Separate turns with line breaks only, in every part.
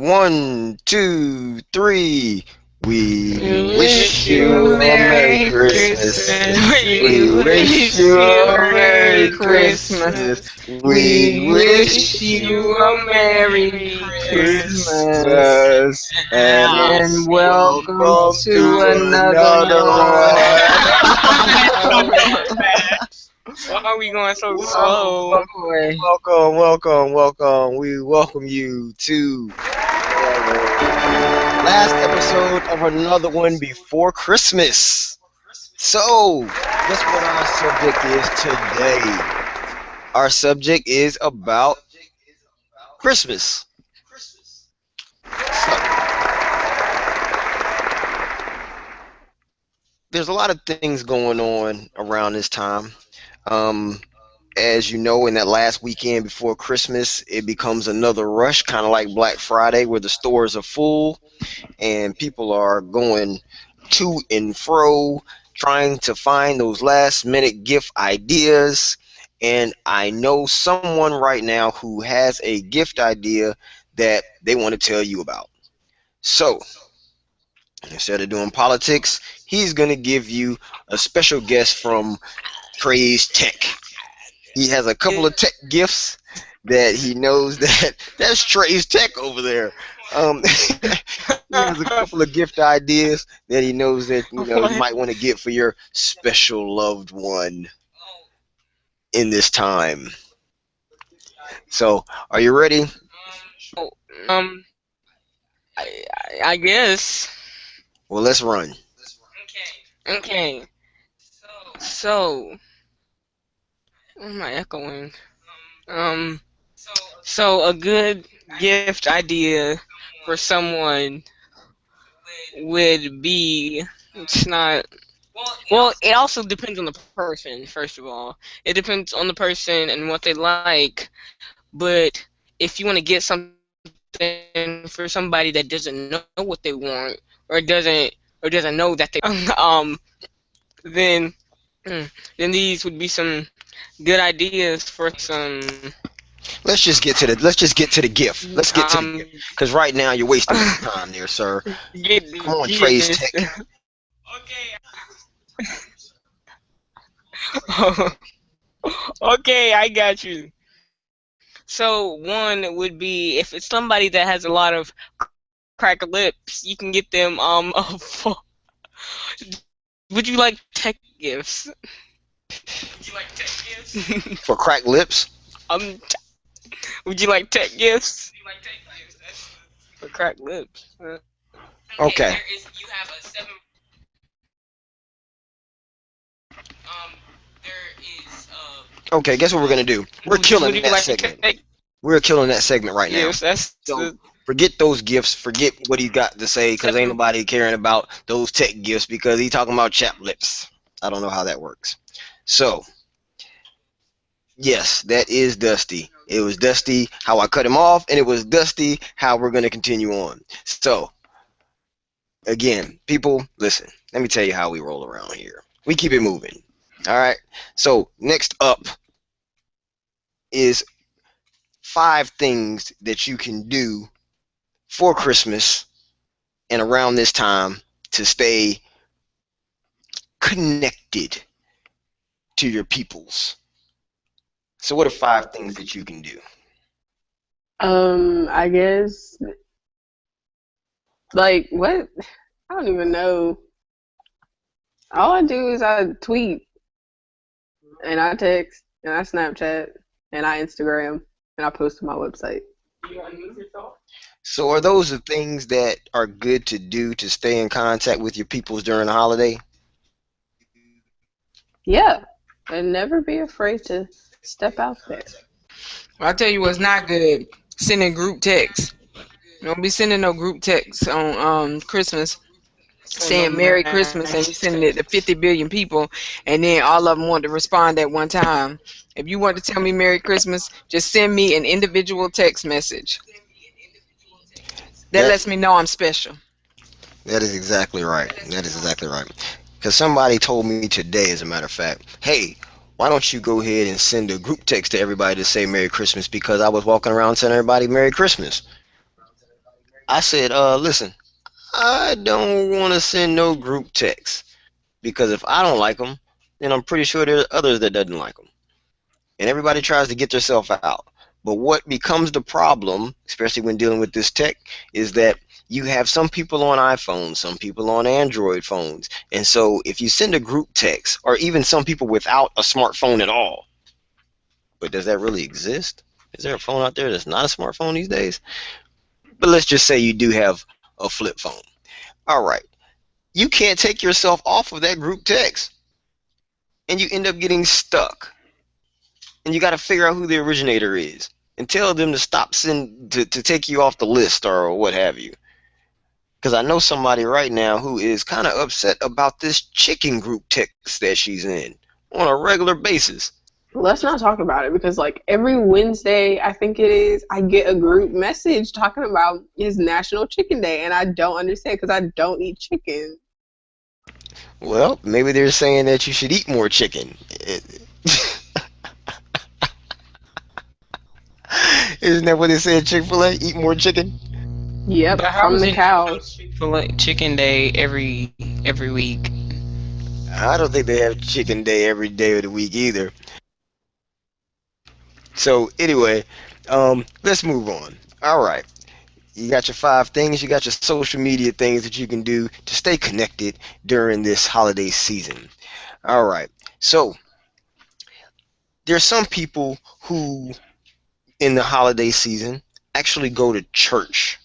One, two, three. We
We
wish
wish
you
you a
a Merry
Merry
Christmas.
Christmas.
We
We
wish
wish
you
you
a
a
Merry
Merry
Christmas.
Christmas.
We
We
wish
wish
you
you
a
a
Merry
Merry Christmas.
Christmas. And
And welcome
welcome
to
to
another
another one.
one. Why are we going so
Welcome,
slow?
welcome. We welcome you to last episode of another one before Christmas. So, guess what our subject is today? Our subject is about Christmas. So, there's a lot of things going on around this time. Um, as you know, in that last weekend before Christmas, it becomes another rush, kind of like Black Friday, where the stores are full and people are going to and fro trying to find those last minute gift ideas. And I know someone right now who has a gift idea that they want to tell you about. So, instead of doing politics, he's going to give you a special guest from Trey's Tech. He has a couple of tech gifts that he knows that that's Trey's Tech over there. He has a couple of gift ideas that he knows that you
What?
might want to get for your special loved one in this time. So, are you ready?
Oh, I guess.
Well, let's run.
Okay. So, what am I echoing? Um, so a good gift idea for someone would be, it's not, well, it also depends on the person, first of all. It depends on the person and what they like, but if you want to get something for somebody that doesn't know what they want, or doesn't know that they want, then then these would be some good ideas for some
Let's just get to the gift. Let's get to the gift. Because right now you're wasting my time there, sir.
get
Come
the
on, Trey's
gist.
Tech.
Okay, I got you. So one would be if it's somebody that has a lot of cracked lips, you can get them would you like tech gifts?
For cracked lips?
um would you like tech gifts for cracked lips?
Okay. Okay, guess what we're gonna do? We're
Would
killing
you
that
like
segment.
tech
We're killing that segment right now.
gifts? That's
So
the
forget those gifts. Forget what he got to say, because ain't
seven.
nobody caring about those tech gifts because he talking about chap lips. I don't know how that works. So yes, that is Dusty. It was Dusty how I cut him off, and it was Dusty how we're gonna continue on. So again, people, listen. Let me tell you how we roll around here. We keep it moving. All right. So next up is 5 things that you can do for Christmas and around this time to stay connected to your peoples. So, what are 5 things that you can do?
I guess like what? I don't even know. All I do is I tweet and I text and I Snapchat and I Instagram and I post to my website.
So, are those the things that are good to do to stay in contact with your peoples during the holiday?
Yeah, and never be afraid to step out there.
I'll tell you what's not good. Sending group texts. Don't be sending no group texts on Christmas
On the
saying Merry
mass
Christmas and you
text.
sending it to 50 billion people and then all of them want to respond at one time. If you want to tell me Merry Christmas, just send me an individual text message. That
That
lets me know I'm special.
that is exactly right. That is exactly right. Because somebody told me today, as a matter of fact, hey, why don't you go ahead and send a group text to everybody to say Merry Christmas? Because I was walking around telling everybody Merry Christmas. I said, listen, I don't want to send no group text because if I don't like them, then I'm pretty sure there's others that doesn't like them. And everybody tries to get themselves out. But what becomes the problem, especially when dealing with this tech, is that you have some people on iPhones, some people on Android phones. And so if you send a group text, or even some people without a smartphone at all, but does that really exist? Is there a phone out there that's not a smartphone these days? But let's just say you do have a flip phone. All right. You can't take yourself off of that group text, and you end up getting stuck. And you got to figure out who the originator is and tell them to stop to take you off the list or what have you. Because I know somebody right now who is kind of upset about this chicken group text that she's in on a regular basis.
Let's not talk about it because, like, every Wednesday, I think it is, I get a group message talking about it's National Chicken Day, and I don't understand because I don't eat chicken.
Well, maybe they're saying that you should eat more chicken. Isn't that what they said, Chick-fil-A? Eat more chicken?
Yep,
But how
from
is
the
it
cows.
Chicken Day every week?
I don't think they have chicken day every day of the week either. So anyway, let's move on. All right. You got your 5 things. You got your social media things that you can do to stay connected during this holiday season. All right. So there's some people who, in the holiday season, actually go to church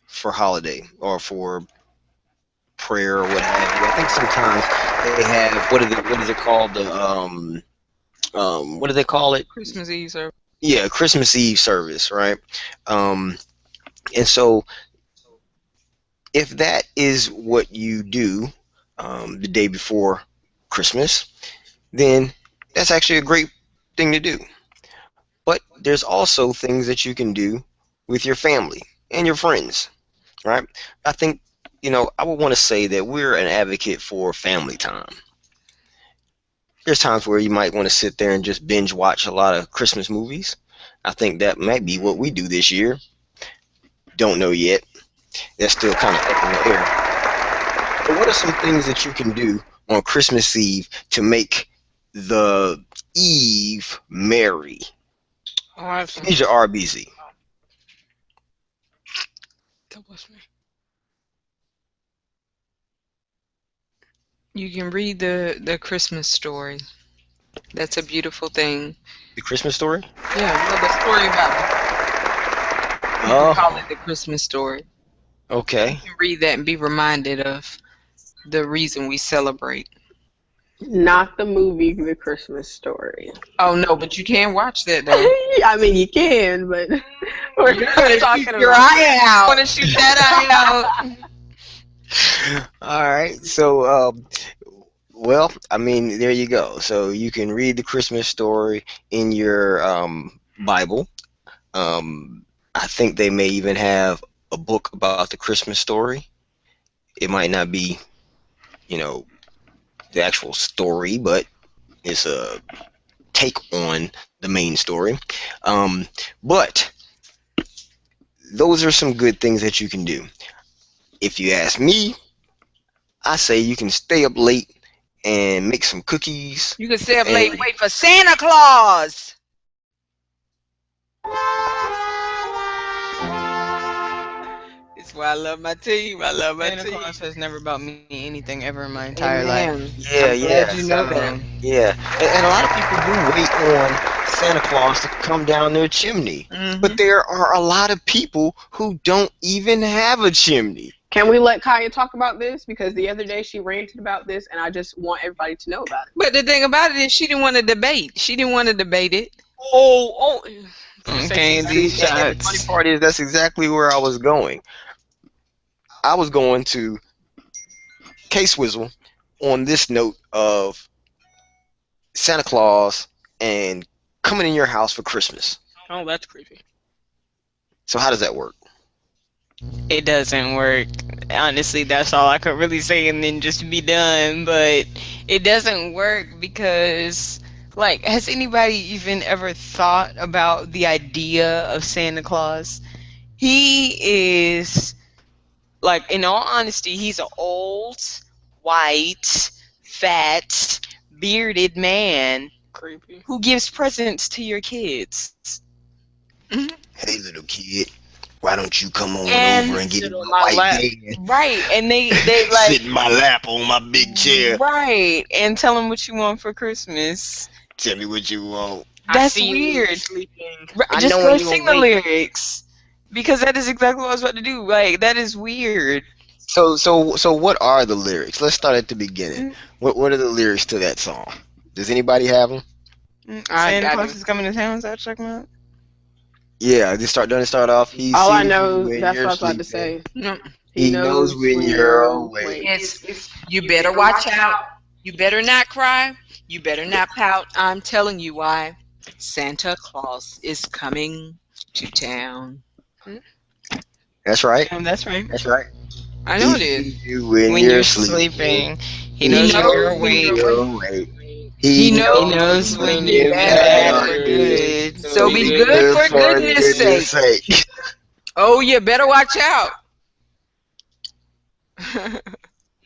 for holiday or for prayer or what have you. I think sometimes they have what is it called, what do they call it?
Christmas Eve service.
Yeah, Christmas Eve service, right? And so if that is what you do the day before Christmas, then that's actually a great thing to do. But there's also things that you can do with your family and your friends, right? I think, I would want to say that we're an advocate for family time. There's times where you might want to sit there and just binge watch a lot of Christmas movies. I think that might be what we do this year. Don't know yet. That's still kind of up in the air. But what are some things that you can do on Christmas Eve to make the Eve merry?
Oh, I have some.
These are RBZ.
That was me.
You can read the Christmas story. That's a beautiful thing.
The Christmas story?
Yeah, well, the story about we
Oh,
call it the Christmas story. You
okay.
can read that and be reminded of the reason we celebrate.
Not the movie The Christmas Story.
Oh no, but you can watch that though.
I mean, you can, but we're
You
not
better
talking
shoot your
about.
eye out. Want to shoot that eye out?
All right. So, well, I mean, there you go. So you can read the Christmas story in your Bible. I think they may even have a book about the Christmas story. It might not be, the actual story, but it's a take on the main story. But those are some good things that you can do. If you ask me, I say you can stay up late and make some cookies.
You can stay up late and wait for Santa Claus. It's why I love my team. I love my
Santa
team.
Claus has never bought me anything ever in my entire life.
Amen.
Yeah,
I'm
yeah.
glad you know that.
Yeah, and a lot of people do wait on Santa Claus to come down their chimney.
Mhm.
But there are a lot of people who don't even have a chimney.
Can we let Kaya talk about this? Because the other day she ranted about this, and I just want everybody to know about it.
But the thing about it is she didn't want to debate. She didn't want to debate it.
Oh.
Okay, these
And the funny
shots.
part is that's exactly where I was going. I was going to K-Swizzle on this note of Santa Claus and coming in your house for Christmas.
Oh, that's creepy.
So how does that work?
It doesn't work. Honestly, that's all I could really say and then just be done. But it doesn't work because, like, has anybody even ever thought about the idea of Santa Claus? He is, like, in all honesty, he's an old, white, fat, bearded man
Creepy.
who gives presents to your kids.
Mhm.
Hey, little kid, why don't you come on
And
over and get
Sit
in
on
my
my
white
lap.
bed?
right, and they like
Sit in my lap on my big chair.
right, and tell him what you want for Christmas.
Tell me what you want.
I
That's
see you when you're
weird.
sleeping.
Right,
I
just
know
go
when you're
sing the
awake.
lyrics because that is exactly what I was about to do. Like, that is weird.
So what are the lyrics? Let's start at the beginning. What are the lyrics to that song? Does anybody have them?
Santa
I
Claus
do.
is coming to town. Is that what you're talking about?
Yeah, just start. Doesn't it start off? He
All I
sees you
know,
when
that's what
you're
I was about to
sleeping.
say.
No,
He
He knows
knows
when
when
you're
you're
awake.
awake.
it's you better watch out. You better not cry. You better not pout. I'm telling you why. Santa Claus is coming to town.
That's right.
That's right.
That's right.
I know
He
it is.
sees you when
When
you're
you're
sleeping.
sleeping, he
He
knows when
knows
you're
knows
when
when
you're
awake.
you're
awake.
awake.
He
He
He
knows
knows
knows
when
when
when you're
you're
you're
bad
bad
bad
or
or
or
good.
good.
good.
So
So
be
be
So
good
good
for
for
goodness
goodness
sake.
sake.
Oh, you better watch out.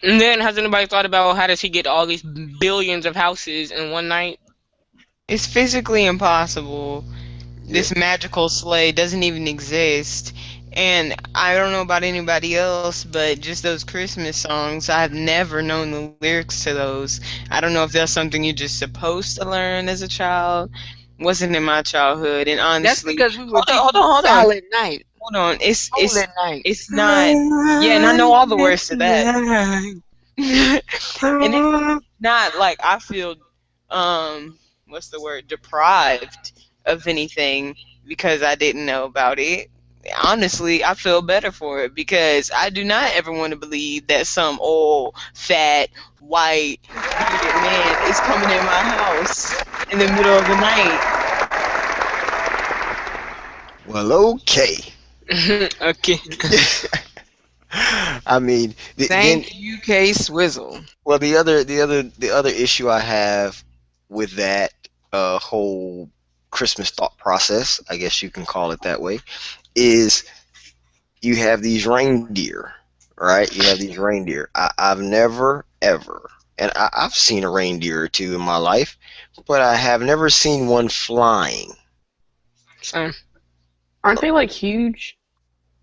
And then has anybody thought about how does he get all these billions of houses in one night?
it's physically impossible.
Yeah.
This magical sleigh doesn't even exist. And I don't know about anybody else, but just those Christmas songs, I've never known the lyrics to those. I don't know if that's something you're just supposed to learn as a child. Wasn't in my childhood, and
That's
honestly,
because we were
hold
teaching
on, hold on,
Silent Night.
hold on.
Holy Night.
It's not. Yeah, and I know all the words to that. And it's not like I feel what's the word, deprived of anything because I didn't know about it. Honestly, I feel better for it because I do not ever want to believe that some old fat white bearded man is coming in my house in the middle of the night.
Well, okay.
Okay.
I mean, then
Thank you, K Swizzle.
well, the other issue I have with that whole Christmas thought process, I guess you can call it that way, is you have these reindeer, right? You have these reindeer. I've never ever, and I've seen a reindeer or two in my life, but I have never seen one flying.
Same. Aren't they like huge?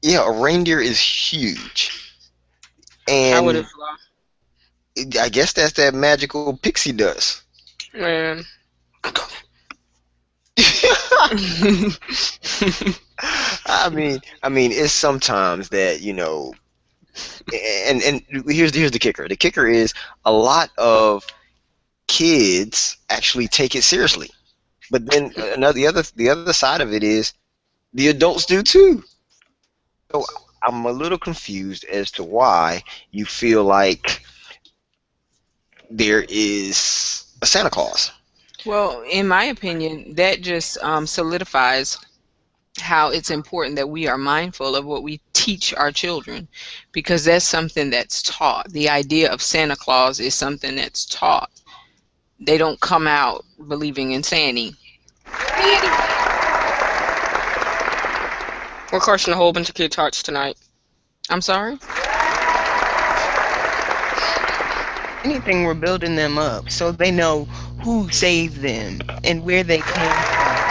Yeah, a reindeer is huge,
How would
and
it fly?
I guess that's that magical pixie dust.
Man.
I mean, it's sometimes that and here's the kicker. The kicker is a lot of kids actually take it seriously, but then the other side of it is the adults do too. So I'm a little confused as to why you feel like there is a Santa Claus.
Well, in my opinion, that just solidifies how it's important that we are mindful of what we teach our children because that's something that's taught. The idea of Santa Claus is something that's taught. They don't come out believing in Santa.
We're crushing a whole bunch of kids' hearts tonight.
I'm sorry?
Anything, we're building them up so they know who saved them and where they came from.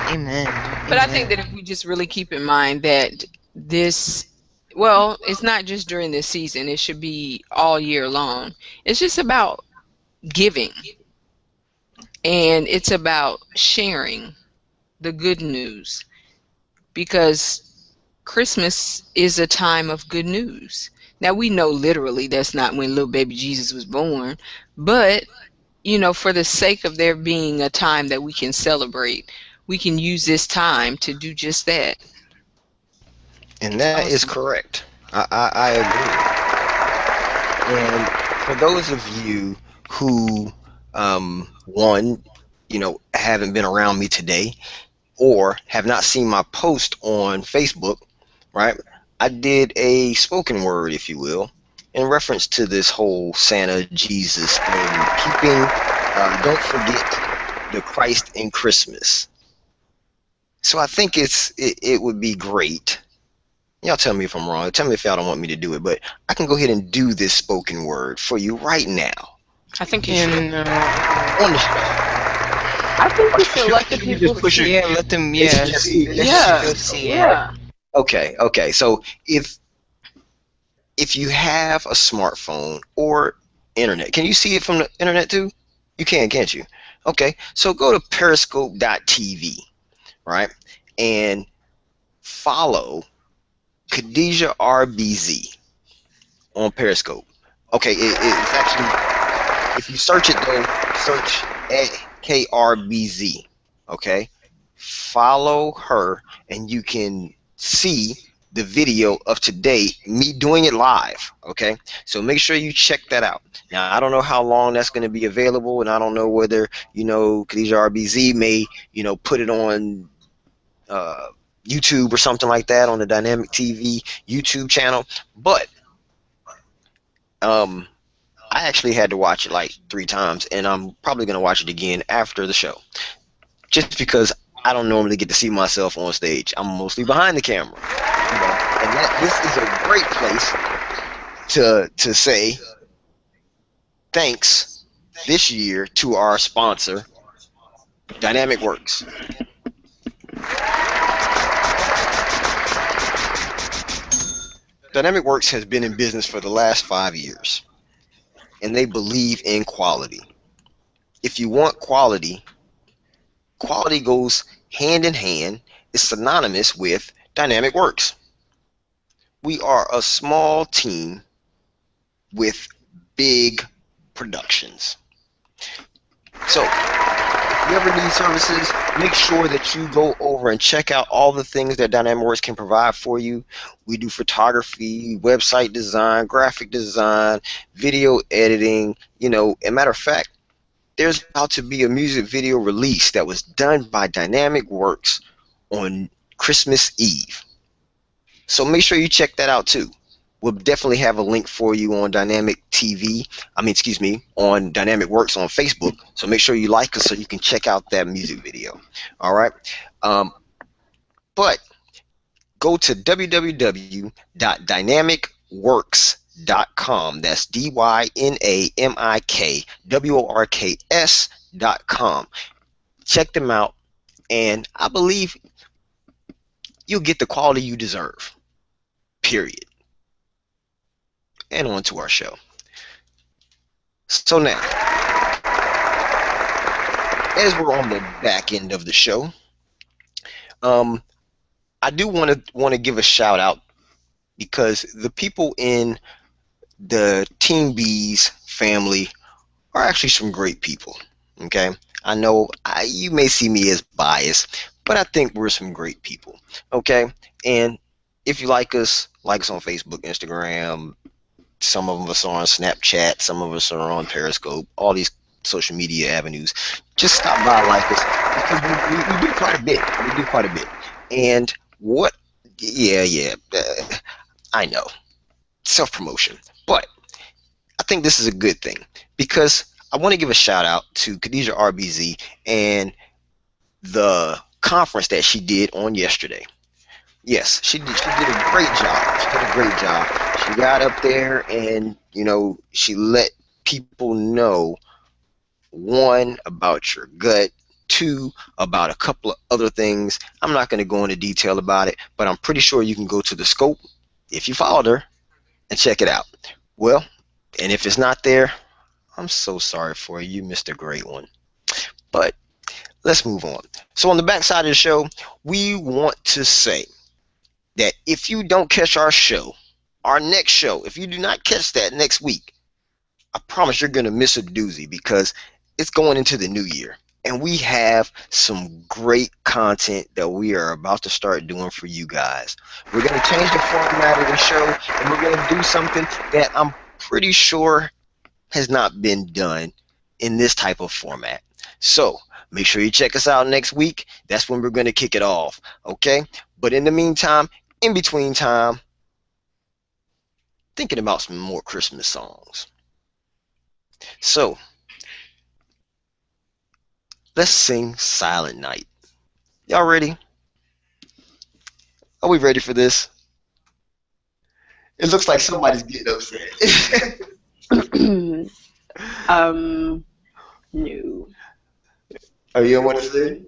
Amen.
But I think that if we just really keep in mind that this, well, it's not just during this season, it should be all year long. It's just about giving and it's about sharing the good news because Christmas is a time of good news. Now, we know literally that's not when little baby Jesus was born, but for the sake of there being a time that we can celebrate, we can use this time to do just that.
And that is
Awesome.
correct. I agree. And for those of you who, one, haven't been around me today or have not seen my post on Facebook, right? I did a spoken word, if you will, in reference to this whole Santa Jesus thing. Don't forget the Christ in Christmas. So I think it would be great. Y'all tell me if I'm wrong. Tell me if y'all don't want me to do it, but I can go ahead and do this spoken word for you right now
I think you
if
should.
on the show.
I think
Or
you should let the
should we
people
just push it?
see.
Yeah, let them.
They should
Yeah,
just see. They should
Yeah,
just
see
all
it.
right.
yeah.
Okay. So if you have a smartphone or internet, can you see it from the internet too? You can, can't you? Okay. So go to periscope.tv, right? And follow Khadijah RBZ on Periscope. Okay, it's actually, if you search it though, search KRBZ. Okay, follow her, and you can see the video of today, me doing it live. Okay, so make sure you check that out. Now, I don't know how long that's going to be available, and I don't know whether Khadijah RBZ may put it on uh, YouTube or something like that on the Dynamic TV YouTube channel, but um, I actually had to watch it like 3 times, and I'm probably gonna watch it again after the show, just because I don't normally get to see myself on stage. I'm mostly behind the camera, and that this is a great place to say thanks this year to our sponsor, Dynamic Works. Dynamic Works has been in business for the last 5 years, and they believe in quality. If you want quality, quality goes hand in hand, is synonymous with Dynamic Works. We are a small team with big productions. So, if you ever need services, make sure that you go over and check out all the things that Dynamic Works can provide for you. We do photography, website design, graphic design, video editing. As a matter of fact, there's about to be a music video release that was done by Dynamic Works on Christmas Eve. So make sure you check that out too. We'll definitely have a link for you on Dynamic TV. On Dynamic Works on Facebook. So make sure you like us so you can check out that music video. All right. Um, but go to www.dynamicworks.com. That's DYNAMIKWORKS.com. Check them out, and I believe you'll get the quality you deserve. Period. And on to our show. So now, as we're on the back end of the show, I do want to give a shout out because the people in the Team Bees family are actually some great people. Okay, I know you may see me as biased, but I think we're some great people. Okay, and if you like us on Facebook, Instagram. Some of us are on Snapchat. Some of us are on Periscope. All these social media avenues. Just stop by, like us, because we do quite a bit. We do quite a bit. And what? Yeah. I know, self promotion, but I think this is a good thing because I want to give a shout out to Khadijah RBZ and the conference that she did on yesterday. Yes, she did. She did a great job. She did a great job. She got up there and she let people know, one, about your gut, two, about a couple of other things. I'm not going to go into detail about it, but I'm pretty sure you can go to the scope if you followed her and check it out. Well, and if it's not there, I'm so sorry for you, Mr. Great One. But let's move on. So on the backside of the show, we want to say that if you don't catch our next show, if you do not catch that next week, I promise you're going to miss a doozy because it's going into the new year. And we have some great content that we are about to start doing for you guys. We're going to change the format of the show, and we're going to do something that I'm pretty sure has not been done in this type of format. So make sure you check us out next week. That's when we're going to kick it off. Okay? But in the meantime, in between time, thinking about some more Christmas songs. So let's sing Silent Night. Y'all ready? Are we ready for this? It looks like somebody's getting upset.
No,
Oh, you don't want to say?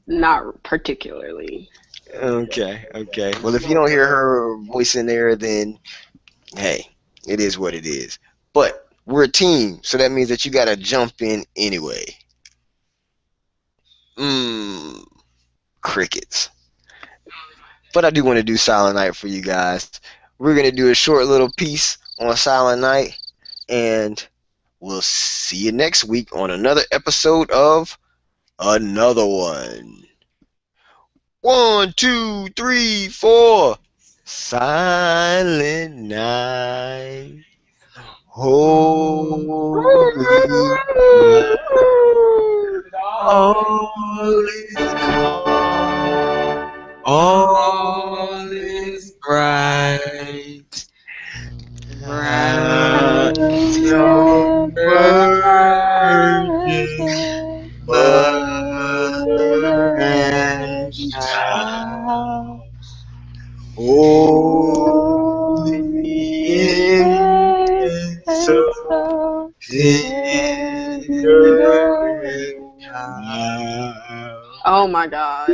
not particularly.
Okay, okay. Well, if you don't hear her voice in there, then hey, it is what it is. But we're a team, so that means that you gotta jump in anyway. Mmm, crickets. But I do want to do Silent Night for you guys. We're gonna do a short little piece on Silent Night, and we'll see you next week on another episode of Another One. 1, 2, 3, 4. Silent Night. Holy night. All is calm. All is bright. Round your virgin mother and child. Holy infant, so tender and kind.
Oh my god.